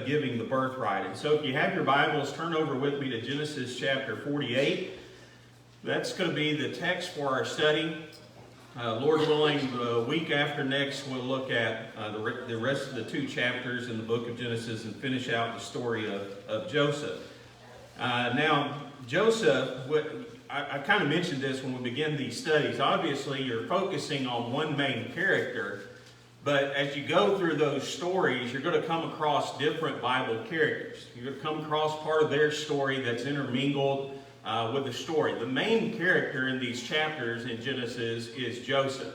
giving the birthright. And so if you have your Bibles, turn over with me to Genesis chapter 48. That's going to be the text for our study. Lord willing, the week after next, we'll look at the rest of the 2 chapters in the book of Genesis and finish out the story of Joseph. Now, Joseph, I kind of mentioned this when we began these studies. Obviously, you're focusing on one main character, but as you go through those stories, you're going to come across different Bible characters. You're going to come across part of their story that's intermingled with the story. The main character in these chapters in Genesis is Joseph.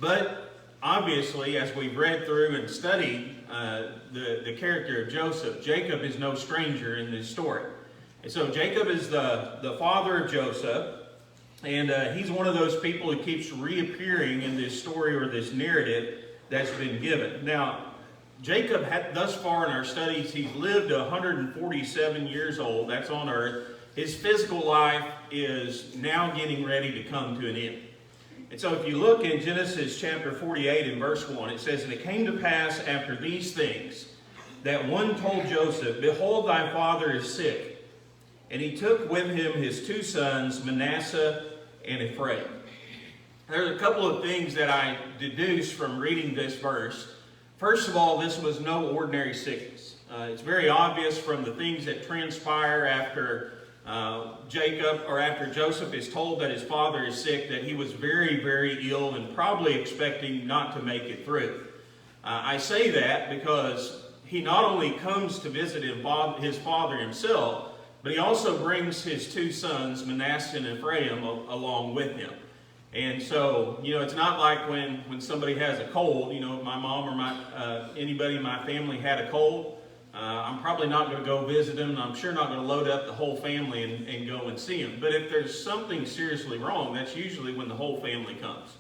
But obviously, as we've read through and studied the character of Joseph, Jacob is no stranger in this story. And so Jacob is the father of Joseph, and he's one of those people who keeps reappearing in this story or this narrative that's been given. Now, Jacob, thus far in our studies, he's lived 147 years old. That's on earth. His physical life is now getting ready to come to an end. And so if you look in Genesis chapter 48 and verse 1, it says, "And it came to pass after these things, that one told Joseph, Behold, thy father is sick. And he took with him his 2 sons, Manasseh and Ephraim." There's a couple of things that I deduce from reading this verse. First of all, this was no ordinary sickness. It's very obvious from the things that transpire after after Joseph is told that his father is sick, that he was very, very ill and probably expecting not to make it through. I say that because he not only comes to visit his father himself, but he also brings his 2 sons, Manasseh and Ephraim, along with him. And so, it's not like when somebody has a cold, my mom or anybody in my family had a cold. I'm probably not going to go visit them, and I'm sure not going to load up the whole family and go and see them. But if there's something seriously wrong, that's usually when the whole family comes.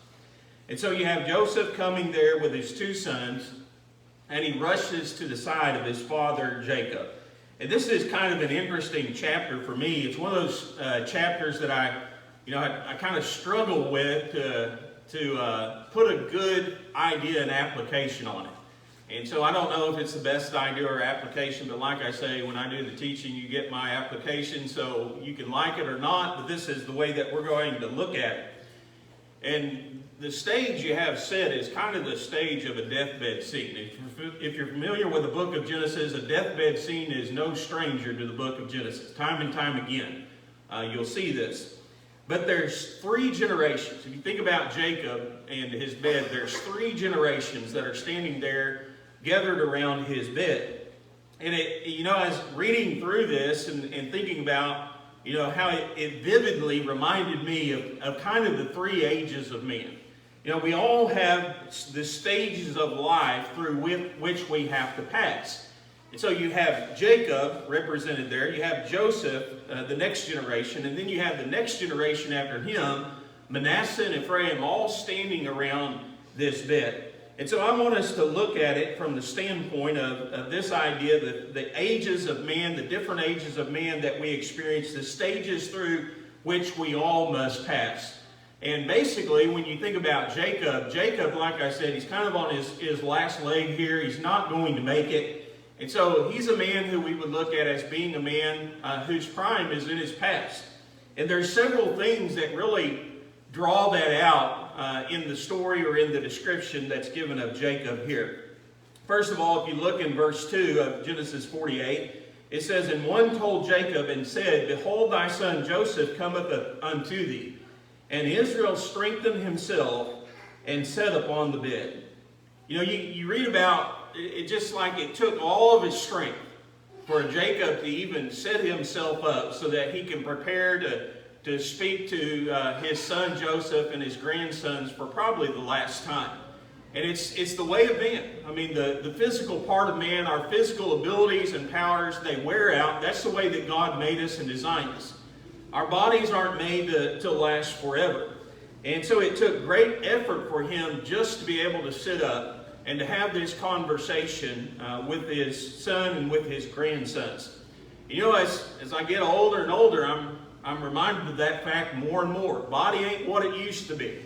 And so you have Joseph coming there with his 2 sons, and he rushes to the side of his father Jacob. And this is kind of an interesting chapter for me. It's one of those chapters that I kind of struggle with to put a good idea and application on it. And so I don't know if it's the best idea or application, but like I say, when I do the teaching, you get my application, so you can like it or not, but this is the way that we're going to look at it. And the stage you have set is kind of the stage of a deathbed scene. If you're familiar with the book of Genesis, a deathbed scene is no stranger to the book of Genesis. Time and time again, you'll see this. But there's 3 generations. If you think about Jacob and his bed, there's 3 generations that are standing there gathered around his bed. And as reading through this and thinking about, how it vividly reminded me of kind of the 3 ages of men. We all have the stages of life through which we have to pass. And so you have Jacob represented there, you have Joseph, the next generation, and then you have the next generation after him, Manasseh and Ephraim, all standing around this bed. And so I want us to look at it from the standpoint of this idea, the ages of man, the different ages of man that we experience, the stages through which we all must pass. And basically, when you think about Jacob, like I said, he's kind of on his last leg here. He's not going to make it. And so he's a man who we would look at as being a man whose prime is in his past. And there's several things that really draw that out in the story or in the description that's given of Jacob here. First of all, if you look in verse 2 of Genesis 48, it says, "And one told Jacob and said, Behold, thy son Joseph cometh unto thee. And Israel strengthened himself and sat upon the bed." You read about it just like it took all of his strength for Jacob to even set himself up so that he can prepare to speak to his son Joseph and his grandsons for probably the last time. And it's the way of man. I mean, the physical part of man, our physical abilities and powers, they wear out. That's the way that God made us and designed us. Our bodies aren't made to last forever. And so it took great effort for him just to be able to sit up and to have this conversation with his son and with his grandsons. As I get older and older, I'm reminded of that fact more and more. Body ain't what it used to be.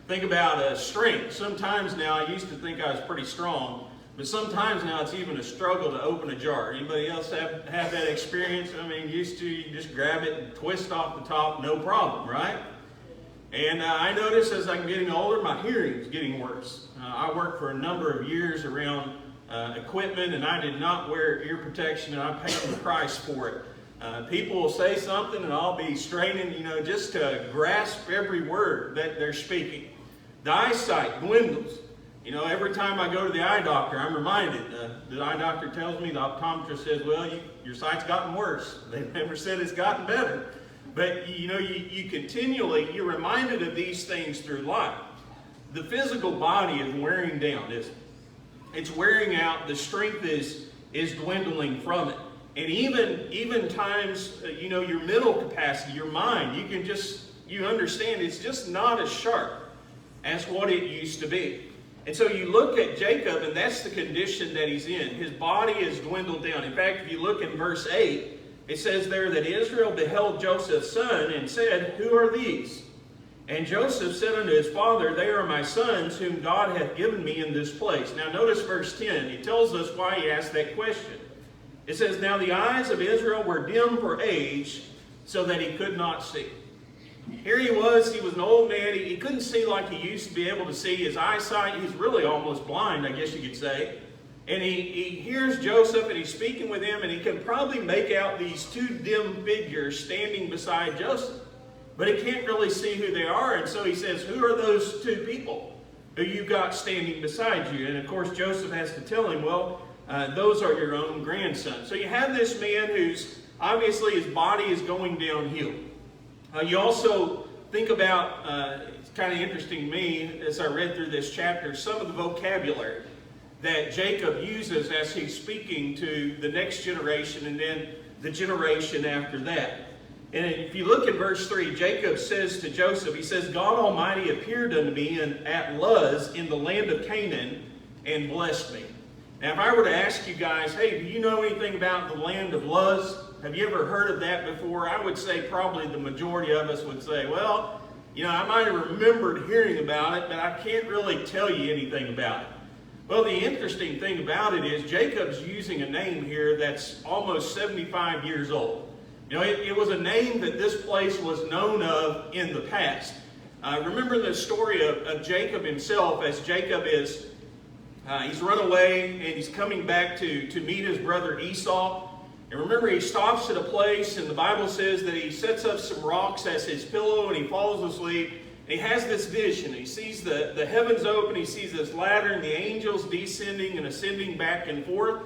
Think about strength. Sometimes now, I used to think I was pretty strong, But sometimes now it's even a struggle to open a jar. Anybody else have that experience? I mean, used to, you just grab it and twist off the top, no problem, right? And I notice as I'm getting older, my hearing's getting worse. I worked for a number of years around equipment, and I did not wear ear protection, and I paid the price for it. People will say something, and I'll be straining, just to grasp every word that they're speaking. The eyesight dwindles. Every time I go to the eye doctor, I'm reminded. The eye doctor tells me, the optometrist says, well, your sight's gotten worse. They've never said it's gotten better. But, you continually, you're reminded of these things through life. The physical body is wearing down, isn't it? It's wearing out. The strength is dwindling from it. And even times, your mental capacity, your mind, you understand it's just not as sharp as what it used to be. And so you look at Jacob, and that's the condition that he's in. His body is dwindled down. In fact, if you look in verse 8, it says there that Israel beheld Joseph's son and said, who are these? And Joseph said unto his father, they are my sons whom God hath given me in this place. Now notice verse 10. He tells us why he asked that question. It says, now the eyes of Israel were dim for age, so that he could not see. Here he was an old man. He couldn't see like he used to be able to see. His eyesight, he's really almost blind, I guess you could say. And he hears Joseph, and he's speaking with him, and he can probably make out these two dim figures standing beside Joseph. But he can't really see who they are, and so he says, who are those two people who you've got standing beside you? And of course, Joseph has to tell him, well, those are your own grandsons. So you have this man who's, obviously his body is going downhill. You also think about, it's kind of interesting to me as I read through this chapter, some of the vocabulary that Jacob uses as he's speaking to the next generation and then the generation after that. And if you look at verse 3, Jacob says to Joseph, he says, God Almighty appeared unto me at Luz in the land of Canaan and blessed me. Now if I were to ask you guys, hey, do you know anything about the land of Luz? Have you ever heard of that before? I would say probably the majority of us would say, well, I might have remembered hearing about it, but I can't really tell you anything about it. Well, the interesting thing about it is Jacob's using a name here that's almost 75 years old. It was a name that this place was known of in the past. Remember the story of Jacob himself, as Jacob is, he's run away and he's coming back to meet his brother Esau. And remember, he stops at a place, and the Bible says that he sets up some rocks as his pillow, and he falls asleep. And he has this vision. He sees the heavens open, he sees this ladder, and the angels descending and ascending back and forth.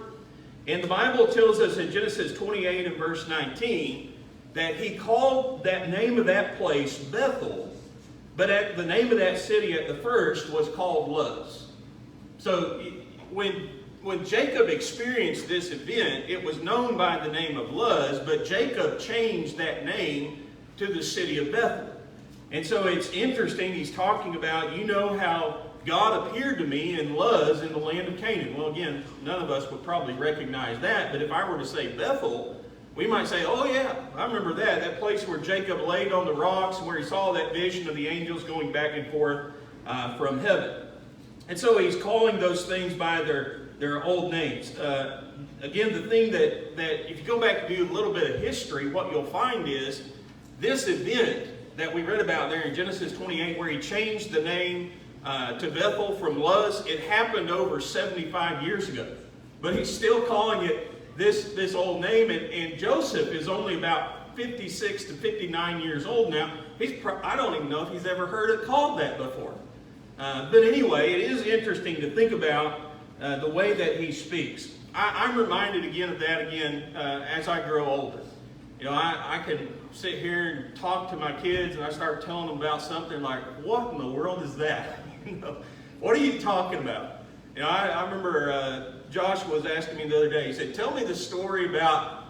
And the Bible tells us in Genesis 28 and verse 19 that he called that name of that place Bethel, but the name of that city at the first was called Luz. So when Jacob experienced this event, it was known by the name of Luz, but Jacob changed that name to the city of Bethel. And so it's interesting, he's talking about, how God appeared to me in Luz in the land of Canaan. Well, again, none of us would probably recognize that, but if I were to say Bethel, we might say, oh yeah, I remember that place where Jacob laid on the rocks, where he saw that vision of the angels going back and forth from heaven. And so he's calling those things by their old names. Again, the thing that if you go back and do a little bit of history, what you'll find is this event that we read about there in Genesis 28, where he changed the name to Bethel from Luz, it happened over 75 years ago. But he's still calling it this old name, and Joseph is only about 56 to 59 years old now. I don't even know if he's ever heard it called that before. But anyway, it is interesting to think about the way that he speaks. I'm reminded again of that as I grow older. I can sit here and talk to my kids, and I start telling them about something like, what in the world is that? What are you talking about? I remember Josh was asking me the other day, he said, tell me the story about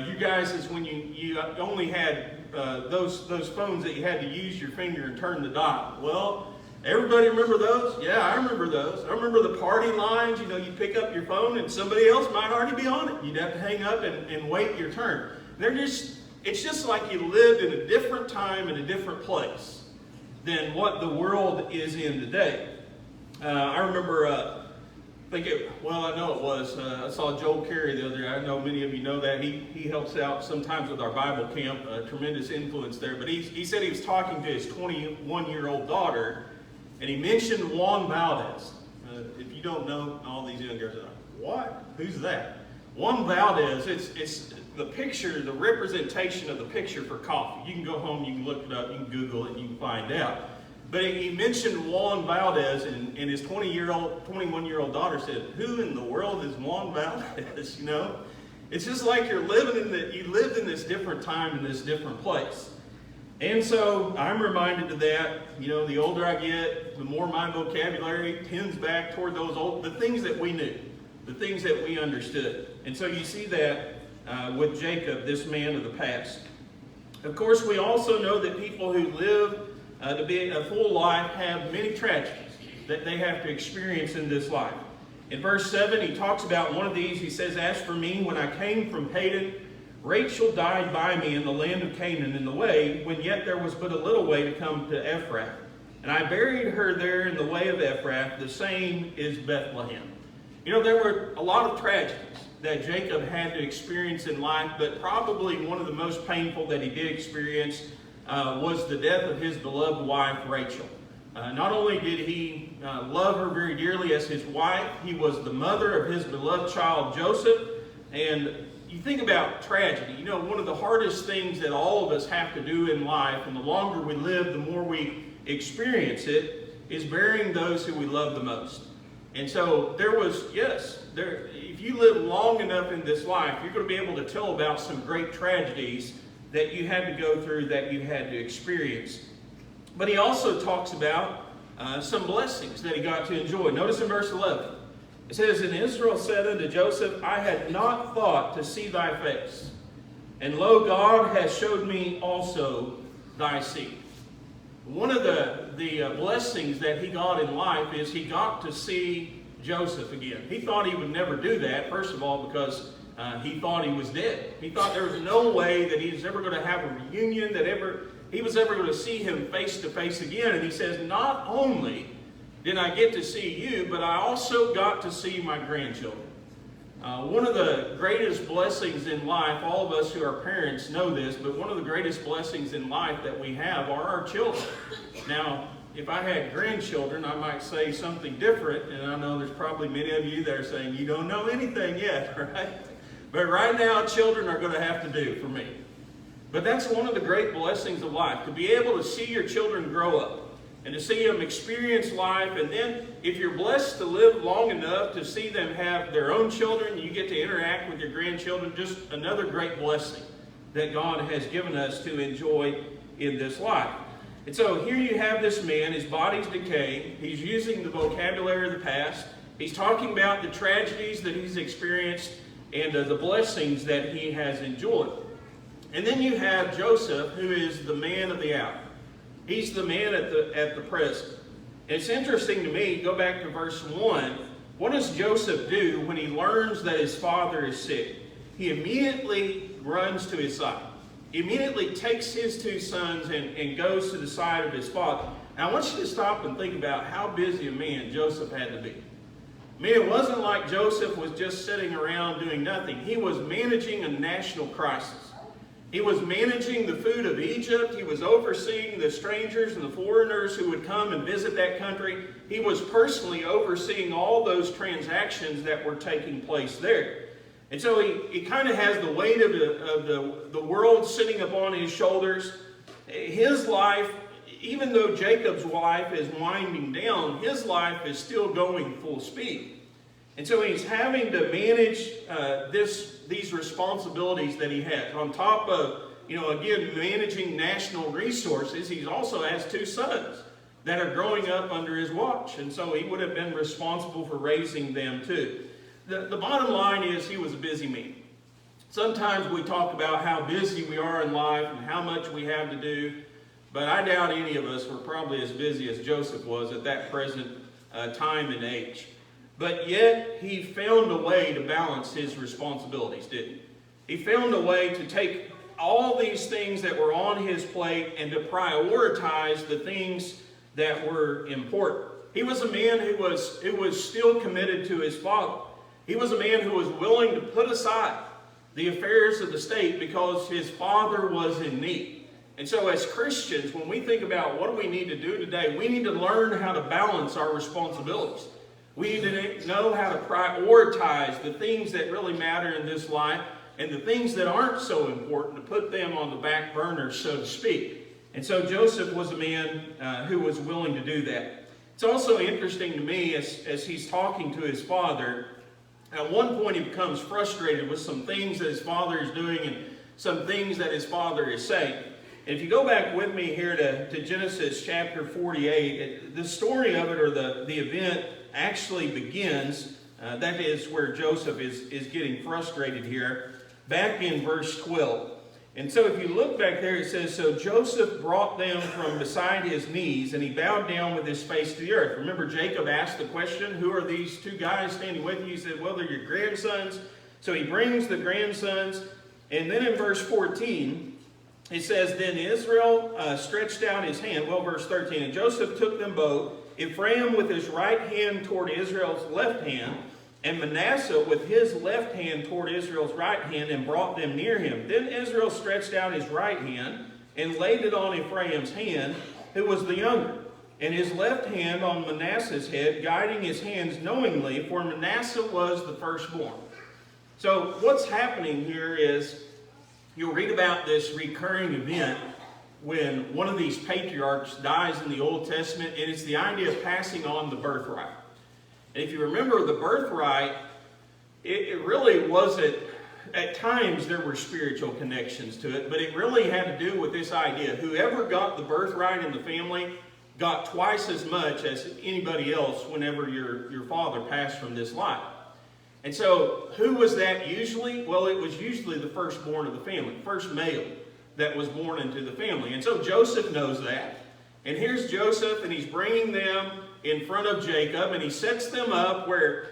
you guys is when you only had those phones that you had to use your finger and turn the dial. Well, everybody remember those? Yeah, I remember those. I remember the party lines. You pick up your phone and somebody else might already be on it. You'd have to hang up and wait your turn. It's just like you lived in a different time in a different place than what the world is in today. I remember Well, I know it was. I saw Joel Carey the other day. I know many of you know that. He helps out sometimes with our Bible camp, a tremendous influence there. But he said he was talking to his 21-year-old daughter, and he mentioned Juan Valdez. If you don't know, all these young girls are like, what? Who's that? Juan Valdez, it's the picture, the representation of the picture for coffee. You can go home, you can look it up, you can Google it, you can find out. But he mentioned Juan Valdez, and his 21-year-old daughter said, who in the world is Juan Valdez, you know? It's just like you lived in this different time in this different place. And so I'm reminded of that. You know, the older I get, the more my vocabulary tends back toward the things that we knew, the things that we understood. And so you see that with Jacob, this man of the past. Of course, we also know that people who live to be a full life have many tragedies that they have to experience in this life. In verse 7, he talks about one of these. He says, as for me, when I came from Padan, Rachel died by me in the land of Canaan in the way, when yet there was but a little way to come to Ephraim. And I buried her there in the way of Ephraim, the same is Bethlehem. You know, there were a lot of tragedies that Jacob had to experience in life, but probably one of the most painful that he did experience was the death of his beloved wife, Rachel. Not only did he love her very dearly as his wife, he was the mother of his beloved child, Joseph. And you think about tragedy. You know, one of the hardest things that all of us have to do in life, and the longer we live, the more we experience it, is burying those who we love the most. And so if you live long enough in this life, you're going to be able to tell about some great tragedies that you had to go through, that you had to experience. But he also talks about some blessings that he got to enjoy. Notice in verse 11, it says, and Israel said unto Joseph, I had not thought to see thy face, and lo, God has showed me also thy seed. One of the blessings that he got in life is he got to see Joseph again. He thought he would never do that, first of all, because he thought he was dead. He thought there was no way that he was ever going to have a reunion, that he was ever going to see him face to face again. And he says, not only did I get to see you, but I also got to see my grandchildren. One of the greatest blessings in life, all of us who are parents know this, but one of the greatest blessings in life that we have are our children. Now, if I had grandchildren, I might say something different, and I know there's probably many of you that are saying, you don't know anything yet, right? But right now, children are going to have to do for me. But that's one of the great blessings of life, to be able to see your children grow up and to see them experience life. And then if you're blessed to live long enough to see them have their own children, you get to interact with your grandchildren. Just another great blessing that God has given us to enjoy in this life. And so here you have this man, his body's decaying. He's using the vocabulary of the past. He's talking about the tragedies that he's experienced and the blessings that he has enjoyed. And then you have Joseph, who is the man of the hour. He's the man at the present. It's interesting to me, go back to verse 1. What does Joseph do when he learns that his father is sick? He immediately runs to his side. He immediately takes his two sons and goes to the side of his father. Now I want you to stop and think about how busy a man Joseph had to be. I mean, it wasn't like Joseph was just sitting around doing nothing. He was managing a national crisis. He was managing the food of Egypt. He was overseeing the strangers and the foreigners who would come and visit that country. He was personally overseeing all those transactions that were taking place there. And so he kind of has the weight of the world sitting upon his shoulders. His life, even though Jacob's life is winding down, his life is still going full speed. And so he's having to manage these responsibilities that he has. On top of, again, managing national resources, he also has two sons that are growing up under his watch. And so he would have been responsible for raising them too. The bottom line is he was a busy man. Sometimes we talk about how busy we are in life and how much we have to do, but I doubt any of us were probably as busy as Joseph was at that present time and age. But yet, he found a way to balance his responsibilities, didn't he? He found a way to take all these things that were on his plate and to prioritize the things that were important. He was a man who was still committed to his father. He was a man who was willing to put aside the affairs of the state because his father was in need. And so as Christians, when we think about what do we need to do today, we need to learn how to balance our responsibilities. We need to know how to prioritize the things that really matter in this life and the things that aren't so important, to put them on the back burner, so to speak. And so Joseph was a man who was willing to do that. It's also interesting to me as he's talking to his father, at one point he becomes frustrated with some things that his father is doing and some things that his father is saying. And if you go back with me here to Genesis chapter 48, the story of it, or the event, actually begins, that is where Joseph is getting frustrated here, back in verse 12. And so if you look back there, it says, so Joseph brought them from beside his knees, and he bowed down with his face to the earth. Remember, Jacob asked the question, who are these two guys standing with you? He said, well, they're your grandsons. So he brings the grandsons. And then in verse 14, it says, then Israel stretched out his hand. Well, verse 13, and Joseph took them both, Ephraim with his right hand toward Israel's left hand, and Manasseh with his left hand toward Israel's right hand, and brought them near him. Then Israel stretched out his right hand and laid it on Ephraim's hand, who was the younger, and his left hand on Manasseh's head, guiding his hands knowingly, for Manasseh was the firstborn. So what's happening here is, you'll read about this recurring event when one of these patriarchs dies in the Old Testament, and it's the idea of passing on the birthright. And if you remember the birthright, it really wasn't, at times there were spiritual connections to it, but it really had to do with this idea. Whoever got the birthright in the family got twice as much as anybody else whenever your father passed from this life. And so who was that usually? Well, it was usually the firstborn of the family, first male that was born into the family. And so Joseph knows that. And here's Joseph, and he's bringing them in front of Jacob, and he sets them up where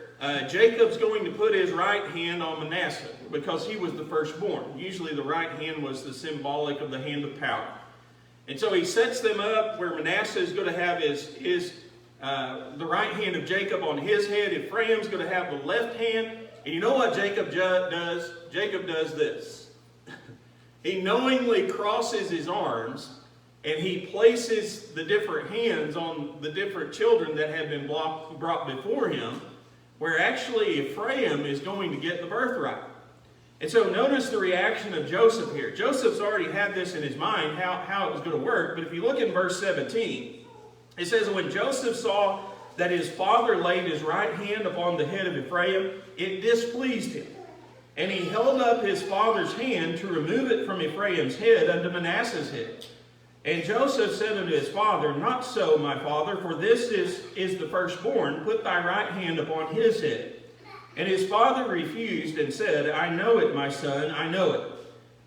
Jacob's going to put his right hand on Manasseh because he was the firstborn. Usually the right hand was the symbolic of the hand of power. And so he sets them up where Manasseh is going to have the right hand of Jacob on his head. Ephraim's going to have the left hand. And you know what Jacob does? Jacob does this. He knowingly crosses his arms, and he places the different hands on the different children that have been brought before him, where actually Ephraim is going to get the birthright. And so notice the reaction of Joseph here. Joseph's already had this in his mind, how it was going to work. But if you look in verse 17, it says, when Joseph saw that his father laid his right hand upon the head of Ephraim, it displeased him. And he held up his father's hand to remove it from Ephraim's head unto Manasseh's head. And Joseph said unto his father, not so, my father, for this is the firstborn. Put thy right hand upon his head. And his father refused and said, I know it, my son, I know it.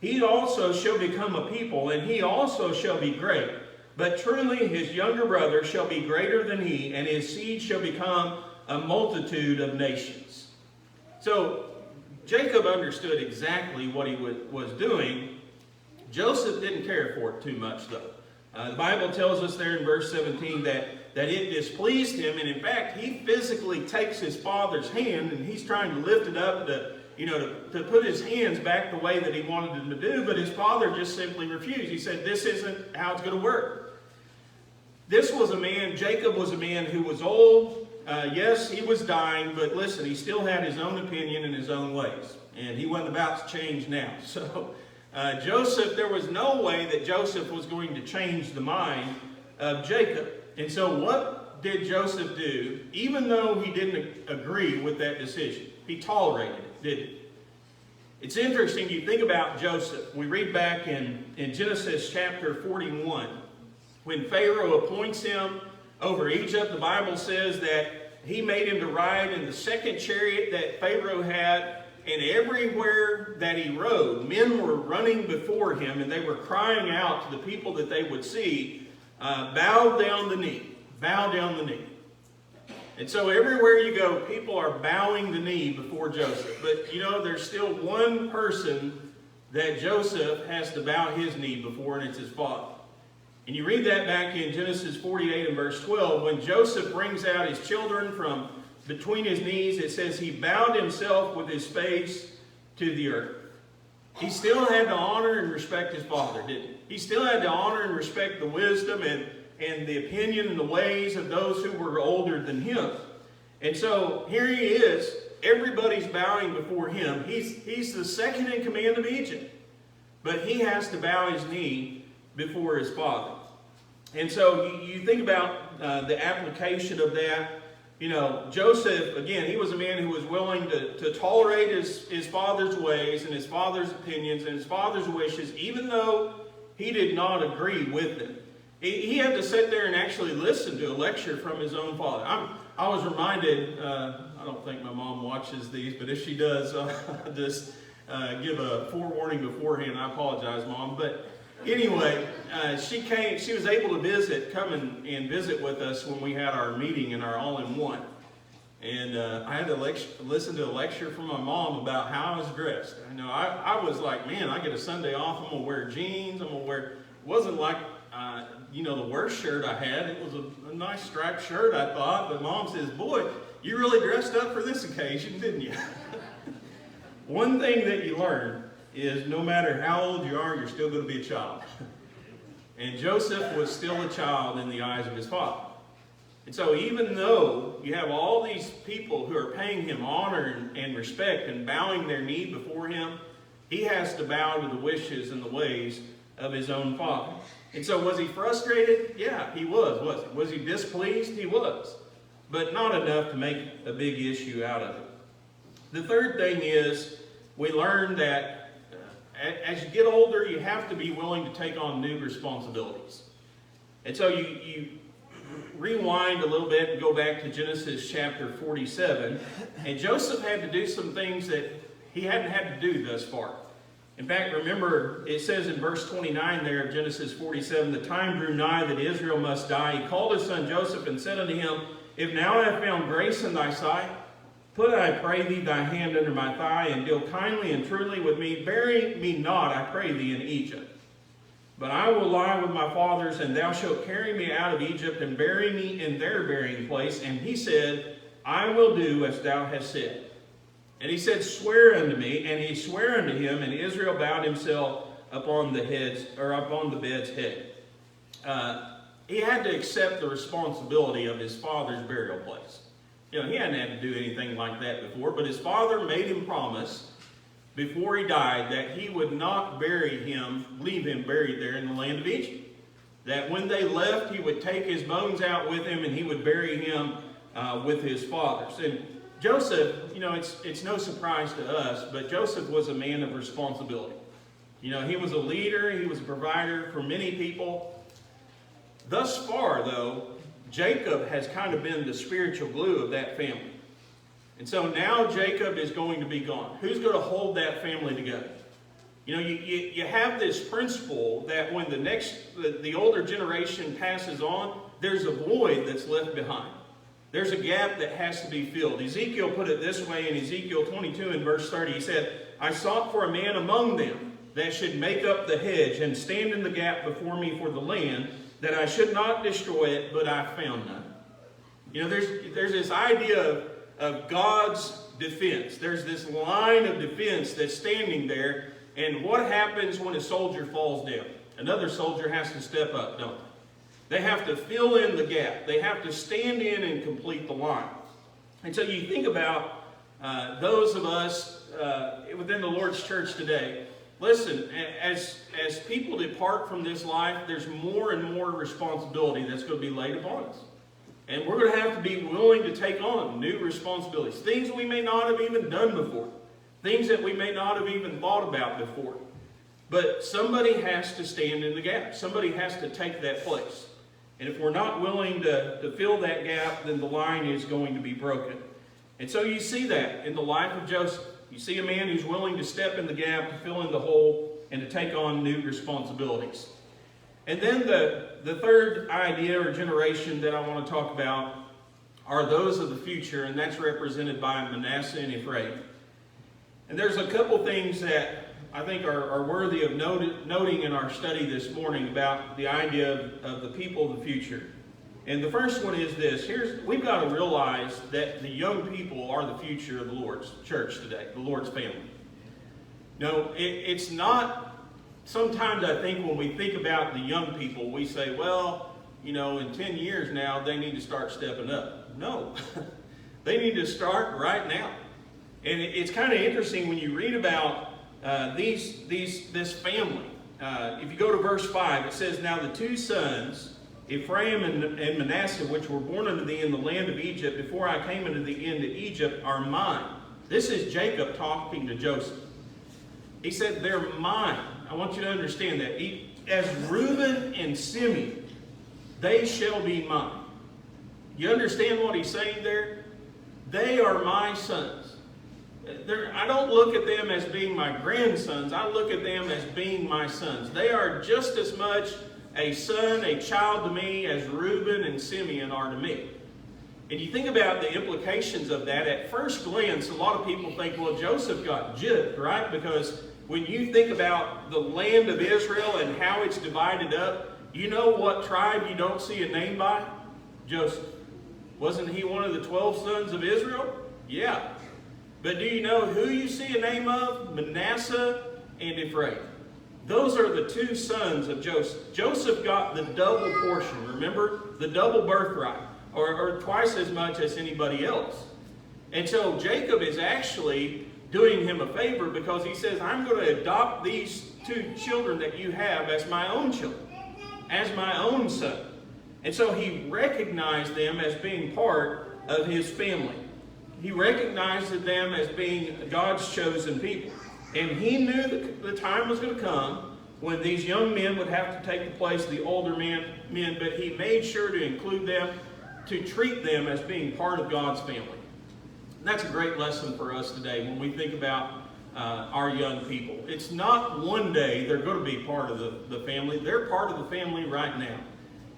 He also shall become a people, and he also shall be great. But truly his younger brother shall be greater than he, and his seed shall become a multitude of nations. So Jacob understood exactly what he was doing. Joseph didn't care for it too much, though. The Bible tells us there in verse 17 that it displeased him, and in fact, he physically takes his father's hand, and he's trying to lift it up to put his hands back the way that he wanted him to do, but his father just simply refused. He said, this isn't how it's going to work. This was a man, Jacob was a man who was old. Yes, he was dying, but listen, he still had his own opinion and his own ways, and he wasn't about to change now. So Joseph, there was no way that Joseph was going to change the mind of Jacob. And so what did Joseph do? Even though he didn't agree with that decision, he tolerated it, didn't he? It's interesting, you think about Joseph. We read back in Genesis chapter 41, when Pharaoh appoints him over Egypt, the Bible says that he made him to ride in the second chariot that Pharaoh had. And everywhere that he rode, men were running before him, and they were crying out to the people that they would see, bow down the knee, bow down the knee. And so everywhere you go, people are bowing the knee before Joseph. But you know, there's still one person that Joseph has to bow his knee before, and it's his father. And you read that back in Genesis 48 and verse 12. When Joseph brings out his children from between his knees, it says he bowed himself with his face to the earth. He still had to honor and respect his father, didn't he? He still had to honor and respect the wisdom and the opinion and the ways of those who were older than him. And so here he is. Everybody's bowing before him. He's the second in command of Egypt. But he has to bow his knee before his father. And so you think about the application of that. You know, Joseph, again, he was a man who was willing to tolerate his father's ways and his father's opinions and his father's wishes, even though he did not agree with them. He had to sit there and actually listen to a lecture from his own father. I was reminded, I don't think my mom watches these, but if she does, I'll just give a forewarning beforehand. I apologize, Mom. But anyway, she was able to come and visit with us when we had our meeting in our all-in-one. And I had to listen to a lecture from my mom about how I was dressed. You know, I was like, man, I get a Sunday off, I'm going to wear jeans, it wasn't like, the worst shirt I had. It was a nice striped shirt, I thought. But Mom says, boy, you really dressed up for this occasion, didn't you? One thing that you learn is no matter how old you are, you're still going to be a child. And Joseph was still a child in the eyes of his father. And so even though you have all these people who are paying him honor and respect and bowing their knee before him, he has to bow to the wishes and the ways of his own father. And so was he frustrated? Yeah, he was he? Was he displeased? He was. But not enough to make a big issue out of it. The third thing is we learn that as you get older, you have to be willing to take on new responsibilities. And so you rewind a little bit and go back to Genesis chapter 47. And Joseph had to do some things that he hadn't had to do thus far. In fact, remember, it says in verse 29 there of Genesis 47, the time drew nigh that Israel must die. He called his son Joseph and said unto him, if now I have found grace in thy sight, put, I pray thee, thy hand under my thigh, and deal kindly and truly with me. Bury me not, I pray thee, in Egypt. But I will lie with my fathers, and thou shalt carry me out of Egypt, and bury me in their burying place. And he said, I will do as thou hast said. And he said, swear unto me. And he sware unto him, and Israel bowed himself upon the bed's head. He had to accept the responsibility of his father's burial place. You know, he hadn't had to do anything like that before, but his father made him promise before he died that he would not leave him buried there in the land of Egypt. That when they left, he would take his bones out with him and he would bury him with his fathers. And Joseph, it's no surprise to us, but Joseph was a man of responsibility. He was a leader, he was a provider for many people. Thus far, though, Jacob has kind of been the spiritual glue of that family. And so now Jacob is going to be gone. Who's going to hold that family together? You have this principle that when the older generation passes on, there's a void that's left behind. There's a gap that has to be filled. Ezekiel put it this way in Ezekiel 22 and verse 30. He said, I sought for a man among them that should make up the hedge and stand in the gap before me for the land, that I should not destroy it, but I found none. There's this idea of God's defense. There's this line of defense that's standing there, and what happens when a soldier falls down? Another soldier has to step up, don't they? They have to fill in the gap. They have to stand in and complete the line. And so you think about those of us within the Lord's church today. Listen, as people depart from this life, there's more and more responsibility that's going to be laid upon us. And we're going to have to be willing to take on new responsibilities. Things we may not have even done before. Things that we may not have even thought about before. But somebody has to stand in the gap. Somebody has to take that place. And if we're not willing to fill that gap, then the line is going to be broken. And so you see that in the life of Joseph. You see a man who's willing to step in the gap, to fill in the hole, and to take on new responsibilities. And then the third idea or generation that I want to talk about are those of the future, and that's represented by Manasseh and Ephraim. And there's a couple things that I think are worthy of noting in our study this morning about the idea of the people of the future. And the first one is this. We've got to realize that the young people are the future of the Lord's church today, the Lord's family. No, it's not, sometimes I think when we think about the young people, we say, well, in 10 years now, they need to start stepping up. No, they need to start right now. And it's kind of interesting when you read about this family. If you go to verse 5, it says, "Now the two sons, Ephraim and Manasseh, which were born unto thee in the land of Egypt, before I came into Egypt, are mine." This is Jacob talking to Joseph. He said, "They're mine." I want you to understand that. As Reuben and Simeon, they shall be mine. You understand what he's saying there? They are my sons. I don't look at them as being my grandsons. I look at them as being my sons. They are just as much a son, a child to me, as Reuben and Simeon are to me. And you think about the implications of that. At first glance, a lot of people think, well, Joseph got gypped, right? Because when you think about the land of Israel and how it's divided up, you know what tribe you don't see a name by? Joseph. Wasn't he one of the 12 sons of Israel? Yeah. But do you know who you see a name of? Manasseh and Ephraim. Those are the two sons of Joseph. Joseph got the double portion, remember? The double birthright, or twice as much as anybody else. And so Jacob is actually doing him a favor because he says, I'm going to adopt these two children that you have as my own children, as my own son. And so he recognized them as being part of his family. He recognized them as being God's chosen people. And he knew that the time was going to come when these young men would have to take the place of the older men, but he made sure to include them, to treat them as being part of God's family. And that's a great lesson for us today when we think about our young people. It's not one day they're going to be part of the family. They're part of the family right now.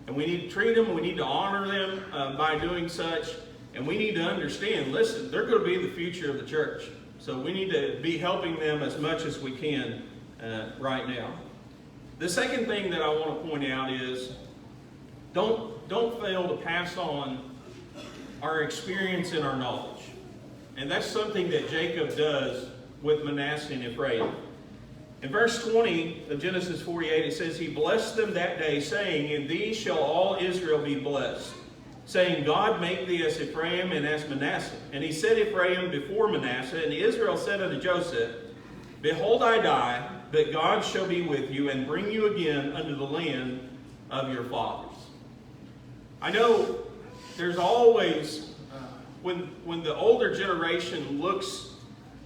And we need to treat them, we need to honor them by doing such. And we need to understand, listen, they're going to be the future of the church. So we need to be helping them as much as we can right now. The second thing that I want to point out is don't fail to pass on our experience and our knowledge. And that's something that Jacob does with Manasseh and Ephraim. In verse 20 of Genesis 48, it says, He blessed them that day, saying, In thee shall all Israel be blessed, saying, God make thee as Ephraim and as Manasseh. And he set Ephraim before Manasseh, and Israel said unto Joseph, Behold, I die, but God shall be with you, and bring you again unto the land of your fathers. I know there's always, when the older generation looks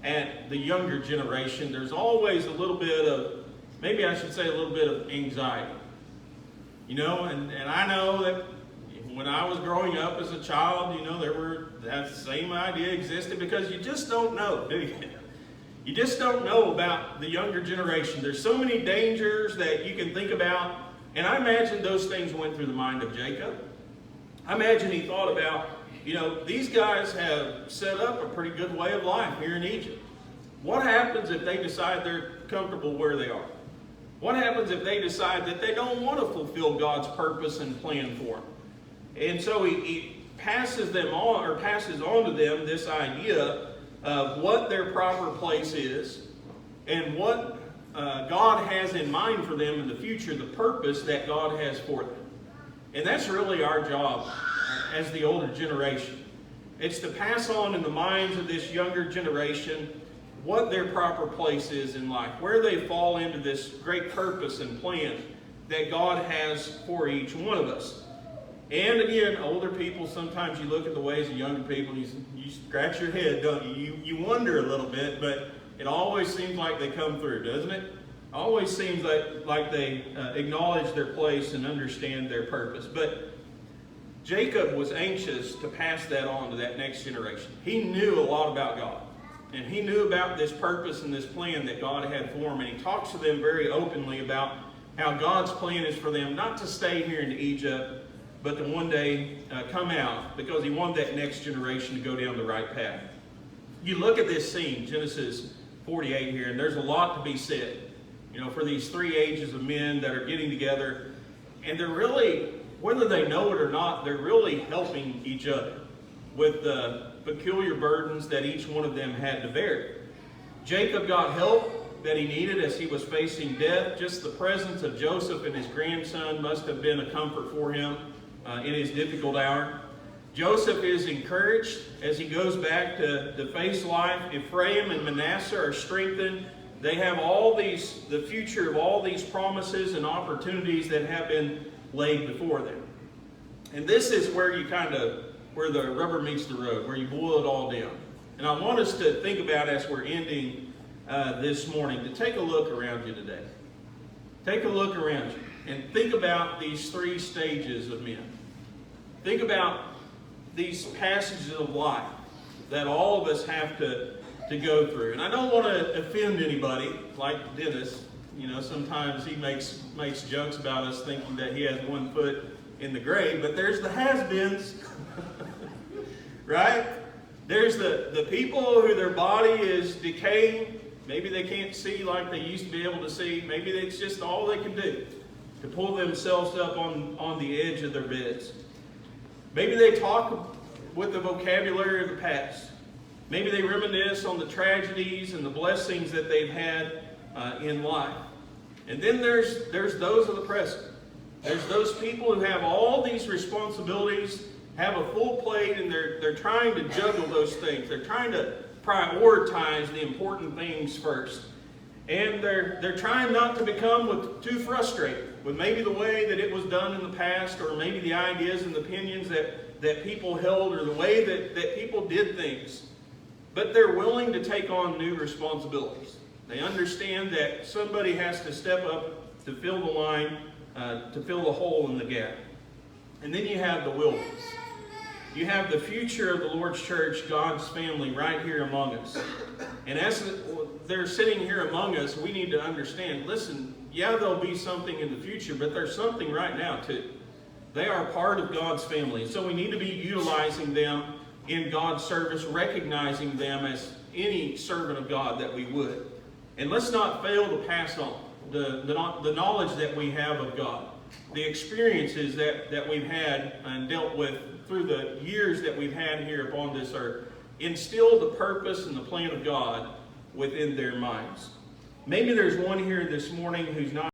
at the younger generation, there's always a little bit of, maybe I should say a little bit of anxiety. And I know that when I was growing up as a child, that same idea existed because you just don't know, do you? You just don't know about the younger generation. There's so many dangers that you can think about. And I imagine those things went through the mind of Jacob. I imagine he thought about, these guys have set up a pretty good way of life here in Egypt. What happens if they decide they're comfortable where they are? What happens if they decide that they don't want to fulfill God's purpose and plan for them? And so he passes on to them this idea of what their proper place is and what God has in mind for them in the future, the purpose that God has for them. And that's really our job as the older generation. It's to pass on in the minds of this younger generation what their proper place is in life, where they fall into this great purpose and plan that God has for each one of us. And again, older people, sometimes you look at the ways of younger people, you scratch your head, don't you? You wonder a little bit, but it always seems like they come through, doesn't it? Always seems like they acknowledge their place and understand their purpose. But Jacob was anxious to pass that on to that next generation. He knew a lot about God. And he knew about this purpose and this plan that God had for him. And he talks to them very openly about how God's plan is for them not to stay here in Egypt, but to one day come out, because he wanted that next generation to go down the right path. You look at this scene, Genesis 48 here, and there's a lot to be said, for these three ages of men that are getting together, and they're really, whether they know it or not, they're really helping each other with the peculiar burdens that each one of them had to bear. Jacob got help that he needed as he was facing death. Just the presence of Joseph and his grandson must have been a comfort for him in his difficult hour. Joseph is encouraged as he goes back to face life. Ephraim and Manasseh are strengthened. They have the future of all these promises and opportunities that have been laid before them. And this is where where the rubber meets the road, where you boil it all down. And I want us to think about, as we're ending this morning, to take a look around you today. Take a look around you and think about these three stages of men. Think about these passages of life that all of us have to go through. And I don't want to offend anybody like Dennis. Sometimes he makes jokes about us thinking that he has 1 foot in the grave, but there's the has-beens, right? There's the people who their body is decaying. Maybe they can't see like they used to be able to see. Maybe it's just all they can do to pull themselves up on the edge of their beds. Maybe they talk with the vocabulary of the past. Maybe they reminisce on the tragedies and the blessings that they've had in life. And then there's those of the present. There's those people who have all these responsibilities, have a full plate, and they're trying to juggle those things. They're trying to prioritize the important things first. And they're trying not to become too frustrated with maybe the way that it was done in the past, or maybe the ideas and opinions that people held, or the way that people did things. But they're willing to take on new responsibilities. They understand that somebody has to step up to fill the line, to fill the hole in the gap. And then you have the wilderness. You have the future of the Lord's church, God's family, right here among us. And as they're sitting here among us, we need to understand, listen, yeah, there'll be something in the future, but there's something right now too. They are part of God's family. So we need to be utilizing them in God's service, recognizing them as any servant of God that we would. And let's not fail to pass on the knowledge that we have of God, the experiences that we've had and dealt with through the years that we've had here upon this earth. Instill the purpose and the plan of God within their minds. Maybe there's one here this morning who's not